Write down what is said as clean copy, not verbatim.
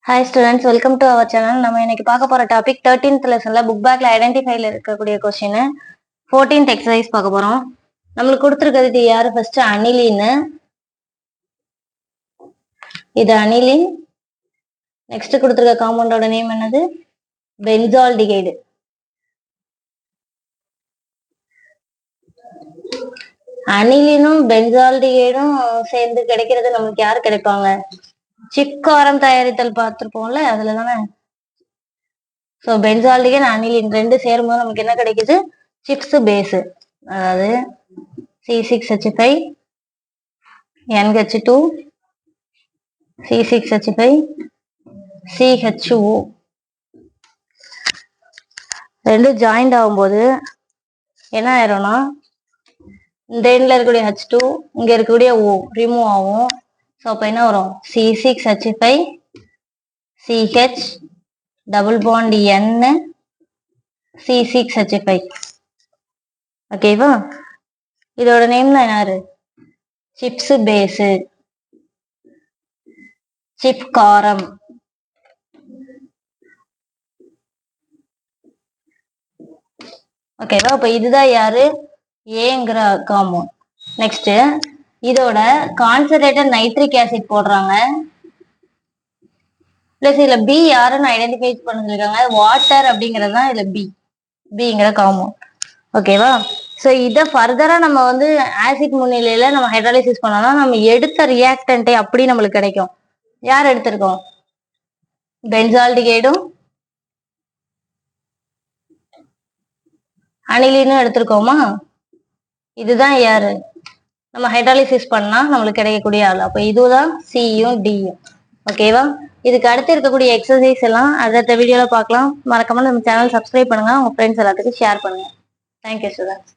Hi students, welcome to our channel. நம்ம இன்னைக்கு பார்க்க போற டாபிக் 13th லெசன்ல புக் பேக்ல ஐடென்டிஃபைல இருக்கக்கூடிய கொஸ்டின் 14th எக்ஸசைஸ் பார்க்க போறோம். நம்மளுக்கு கொடுத்திருக்கிறது யாரு ஃபர்ஸ்ட் அனிலின். இது அனிலின். நெக்ஸ்ட் கொடுத்திருக்க காம்பவுண்டோட நேம் என்னது? பென்சால்டிகைடு. அனிலினும் பென்சால்டிகைடும் சேர்ந்து கிடைக்கிறது நமக்கு யாரு கிடைப்பாங்க? சிக்காரம் தயாரித்தல் பார்த்திருப்போம்ல, அதுல தானே. ஸோ பென்சால்டிகைன் அனிலின் ரெண்டு சேரும்போது நமக்கு என்ன கிடைக்குது? Schiff's base. அதாவது C6H5 NH2 C6H5 CHO ரெண்டு ஜாயிண்ட் ஆகும்போது என்ன ஆயிரும்னா, இந்த எண்ட்ல இருக்கக்கூடிய H2 இங்க இருக்கக்கூடிய O ரிமூவ் ஆகும். ஸோ அப்போ என்ன வரும்? C6H5 CH double bond N C6H5. ஓகேவா? இதோட நேம் தான் யாரு? சிப்ஸ் பேஸ், சிப் காரம். ஓகேவா? அப்ப இதுதான் யாரு? ஏங்கிற காம்பவுண்ட். நெக்ஸ்ட் இதோட கான்சன்ட்ரேட்டட் நைட்ரிக் ஆசிட் போடுறாங்க. பிளஸ் இதுல பி யாருன்னு ஐடென்டிஃபை பண்ண சொல்லிருக்காங்க. வாட்டர் அப்படிங்கிறது தான் இதுல பிங்கிற காம்பவுண்ட். ஓகேவா? ஸோ இதை ஃபர்தரா நம்ம ஆசிட் முன்னிலையில நம்ம ஹைட்ராலிசிஸ் பண்ணோம்னா நம்ம எடுத்த ரியாக்டன்ட்டே அப்படி நம்மளுக்கு கிடைக்கும். யார் எடுத்திருக்கோம்? பென்சால்டிகைடும் அனிலினும் எடுத்திருக்கோமா? இதுதான் யாரு நம்ம ஹைட்ராலிசிஸ் பண்ணா நம்மளுக்கு கிடைக்கக்கூடிய ஆள். அப்ப இதுதான் சியும் டியும். ஓகேவா? இதுக்கு அடுத்து இருக்கக்கூடிய எக்ஸசைஸ் எல்லாம் அடுத்த வீடியோல பார்க்கலாம். மறக்காம நம்ம சேனல் சப்ஸ்கிரைப் பண்ணுங்க, உங்க ஃப்ரெண்ட்ஸ் எல்லாத்துக்கும் ஷேர் பண்ணுங்க. Thank you students.